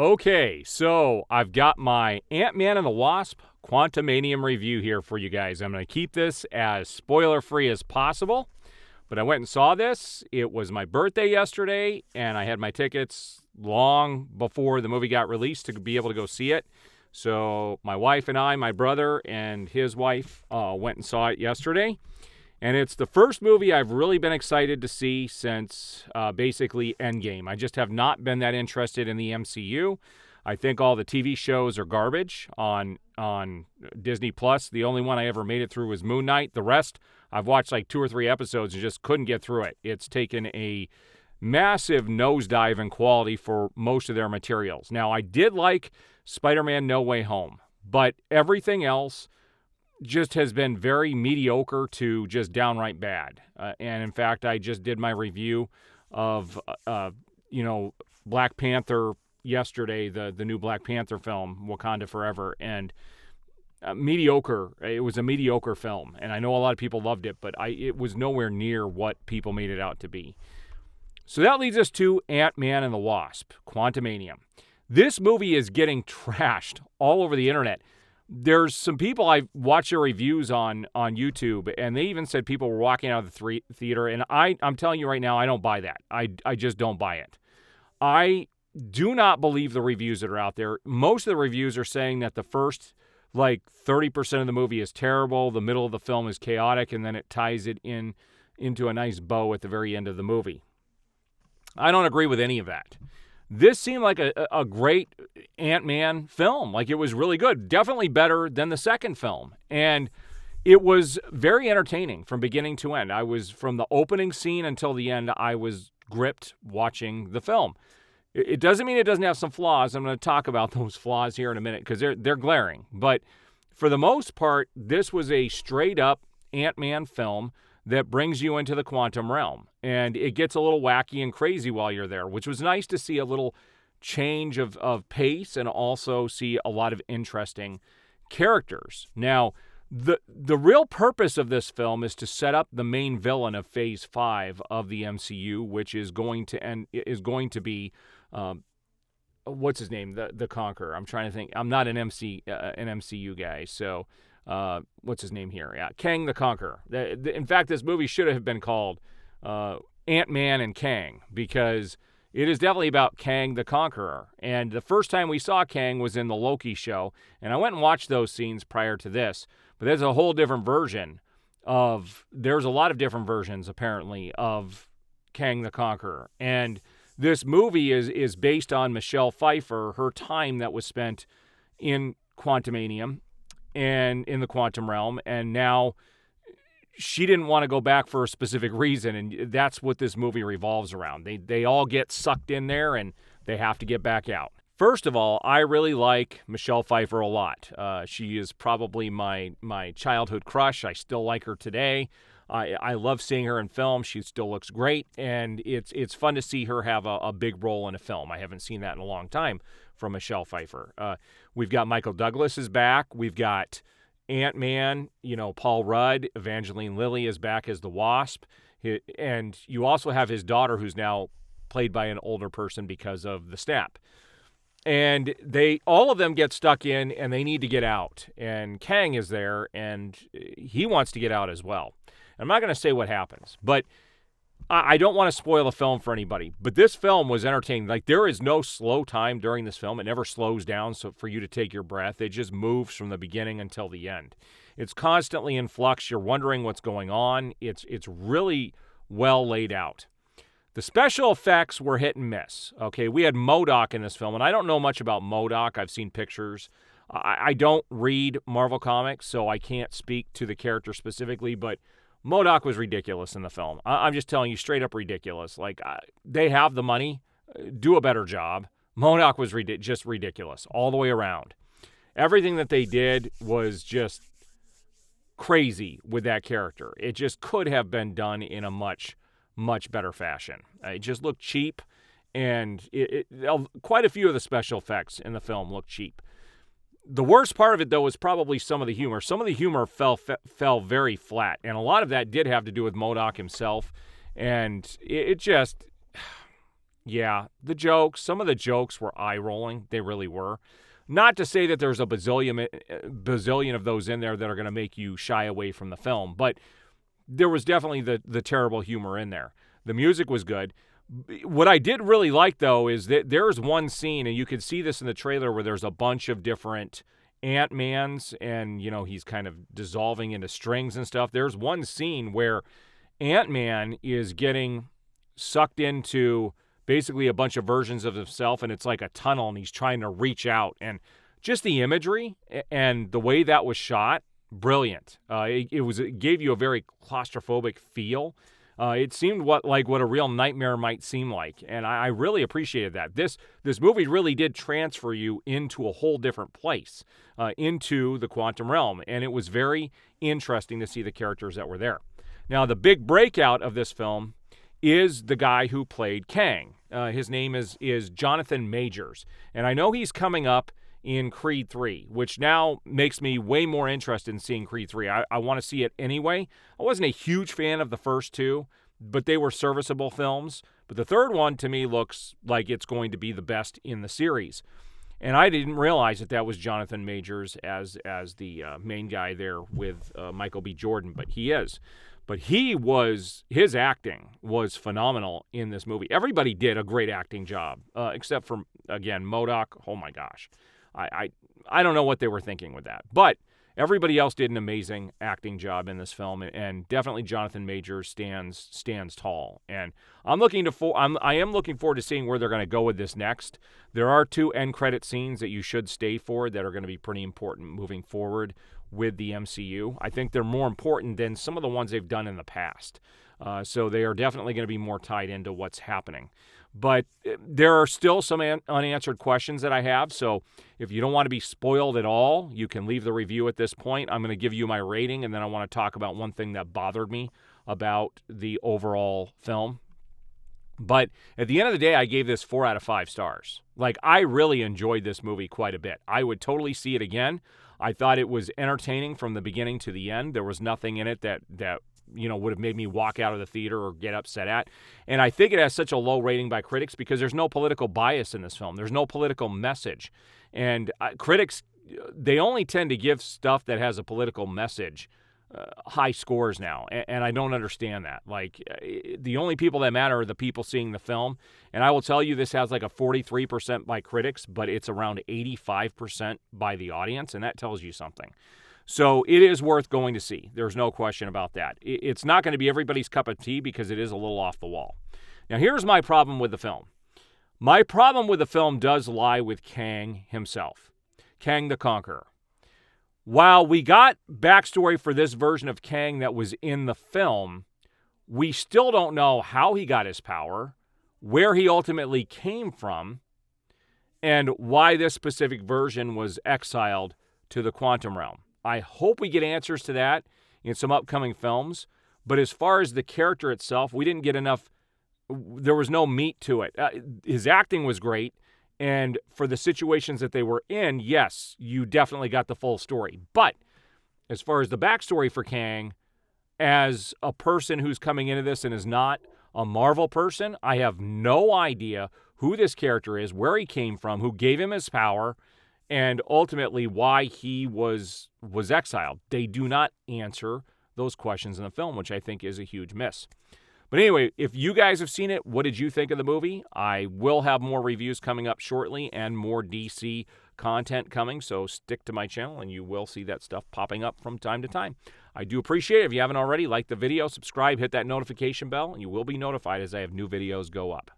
Okay, so I've got my Ant-Man and the Wasp Quantumania review here for you guys. I'm going to keep this as spoiler-free as possible, but I went and saw this. It was my birthday yesterday, and I had my tickets long before the movie got released to be able to go see it. So my wife and I, my brother and his wife, went and saw it yesterday. And it's the first movie I've really been excited to see since basically Endgame. I just have not been that interested in the MCU. I think all the TV shows are garbage on Disney Plus. The only one I ever made it through was Moon Knight. The rest, I've watched like 2 or 3 episodes and just couldn't get through it. It's taken a massive nosedive in quality for most of their materials. Now, I did like Spider-Man No Way Home, but everything else just has been very mediocre to just downright bad. And in fact, I just did my review of, Black Panther yesterday, the new Black Panther film, Wakanda Forever, and mediocre. It was a mediocre film, and I know a lot of people loved it, but it was nowhere near what people made it out to be. So that leads us to Ant-Man and the Wasp, Quantumania. This movie is getting trashed all over the internet. There's some people I watched their reviews on YouTube, and they even said people were walking out of the theater, and I'm telling you right now, I don't buy that. I just don't buy it. I do not believe the reviews that are out there. Most of the reviews are saying that the first, 30% of the movie is terrible, the middle of the film is chaotic, and then it ties it into a nice bow at the very end of the movie. I don't agree with any of that. This seemed like a great Ant-Man film. Like, it was really good. Definitely better than the second film. And it was very entertaining from beginning to end. From the opening scene until the end, I was gripped watching the film. It doesn't mean it doesn't have some flaws. I'm going to talk about those flaws here in a minute because they're glaring. But for the most part, this was a straight-up Ant-Man film that brings you into the quantum realm. And it gets a little wacky and crazy while you're there, which was nice to see a little change of pace and also see a lot of interesting characters. Now, the real purpose of this film is to set up the main villain of Phase 5 of the MCU, which is going to be what's his name? The Conqueror. I'm trying to think. I'm not an MCU guy, so what's his name here? Yeah, Kang the Conqueror. In fact, this movie should have been called Ant-Man and Kang, because it is definitely about Kang the Conqueror. And the first time we saw Kang was in the Loki show, and I went and watched those scenes prior to this. But there's a whole different version there's a lot of different versions, apparently, of Kang the Conqueror. And this movie is based on Michelle Pfeiffer, her time that was spent in Quantumania and in the quantum realm, and now she didn't want to go back for a specific reason, and that's what this movie revolves around. They all get sucked in there, and they have to get back out. First of all, I really like Michelle Pfeiffer a lot. She is probably my childhood crush. I still like her today. I love seeing her in film. She still looks great, and it's fun to see her have a big role in a film. I haven't seen that in a long time from Michelle Pfeiffer. We've got Michael Douglas is back. We've got Ant-Man, Paul Rudd. Evangeline Lilly is back as the Wasp. And you also have his daughter, who's now played by an older person because of the snap. And all of them get stuck in, and they need to get out. And Kang is there, and he wants to get out as well. I'm not going to say what happens, but I don't want to spoil the film for anybody. But this film was entertaining. Like, there is no slow time during this film. It never slows down so for you to take your breath. It just moves from the beginning until the end. It's constantly in flux. You're wondering what's going on. It's really well laid out. The special effects were hit and miss. Okay, we had MODOK in this film, and I don't know much about MODOK. I've seen pictures. I don't read Marvel Comics, so I can't speak to the character specifically, but MODOK was ridiculous in the film. I'm just telling you, straight up ridiculous. Like, they have the money. Do a better job. MODOK was just ridiculous all the way around. Everything that they did was just crazy with that character. It just could have been done in a much better fashion. It just looked cheap, and quite a few of the special effects in the film looked cheap. The worst part of it, though, was probably some of the humor. Some of the humor fell very flat, and a lot of that did have to do with MODOK himself, and it just... Yeah, the jokes, some of the jokes were eye-rolling. They really were. Not to say that there's a bazillion of those in there that are going to make you shy away from the film, but there was definitely the terrible humor in there. The music was good. What I did really like, though, is that there's one scene, and you can see this in the trailer, where there's a bunch of different Ant-Mans, and, he's kind of dissolving into strings and stuff. There's one scene where Ant-Man is getting sucked into basically a bunch of versions of himself, and it's like a tunnel, and he's trying to reach out. And just the imagery and the way that was shot, brilliant. It gave you a very claustrophobic feel. It seemed like what a real nightmare might seem like, and I really appreciated that. This movie really did transfer you into a whole different place, into the quantum realm, and it was very interesting to see the characters that were there. Now, the big breakout of this film is the guy who played Kang. His name is Jonathan Majors, and I know he's coming up in Creed 3, which now makes me way more interested in seeing Creed 3. I want to see it anyway. I wasn't a huge fan of the first two, but they were serviceable films. But the third one, to me, looks like it's going to be the best in the series. And I didn't realize that was Jonathan Majors as the main guy there with Michael B. Jordan, but he is. But his acting was phenomenal in this movie. Everybody did a great acting job, except for, again, MODOK. Oh my gosh. I don't know what they were thinking with that. But everybody else did an amazing acting job in this film, and definitely Jonathan Majors stands tall. And I am looking forward to seeing where they're going to go with this next. There are 2 end credit scenes that you should stay for that are going to be pretty important moving forward with the MCU. I think they're more important than some of the ones they've done in the past. So they are definitely going to be more tied into what's happening. But there are still some unanswered questions that I have, so if you don't want to be spoiled at all, you can leave the review at this point. I'm going to give you my rating, and then I want to talk about one thing that bothered me about the overall film. But at the end of the day, I gave this 4 out of 5 stars. Like, I really enjoyed this movie quite a bit. I would totally see it again. I thought it was entertaining from the beginning to the end. There was nothing in it that would have made me walk out of the theater or get upset at. And I think it has such a low rating by critics because there's no political bias in this film. There's no political message. And critics, they only tend to give stuff that has a political message high scores now. And I don't understand that. Like, the only people that matter are the people seeing the film. And I will tell you, this has like a 43% by critics, but it's around 85% by the audience. And that tells you something. So it is worth going to see. There's no question about that. It's not going to be everybody's cup of tea because it is a little off the wall. Now, here's my problem with the film. My problem with the film does lie with Kang himself, Kang the Conqueror. While we got backstory for this version of Kang that was in the film, we still don't know how he got his power, where he ultimately came from, and why this specific version was exiled to the quantum realm. I hope we get answers to that in some upcoming films. But as far as the character itself, we didn't get enough. There was no meat to it. His acting was great. And for the situations that they were in, yes, you definitely got the full story. But as far as the backstory for Kang, as a person who's coming into this and is not a Marvel person, I have no idea who this character is, where he came from, who gave him his power, and ultimately why he was exiled. They do not answer those questions in the film, which I think is a huge miss. But anyway, if you guys have seen it, what did you think of the movie? I will have more reviews coming up shortly and more DC content coming, so stick to my channel and you will see that stuff popping up from time to time. I do appreciate it. If you haven't already, like the video, subscribe, hit that notification bell, and you will be notified as I have new videos go up.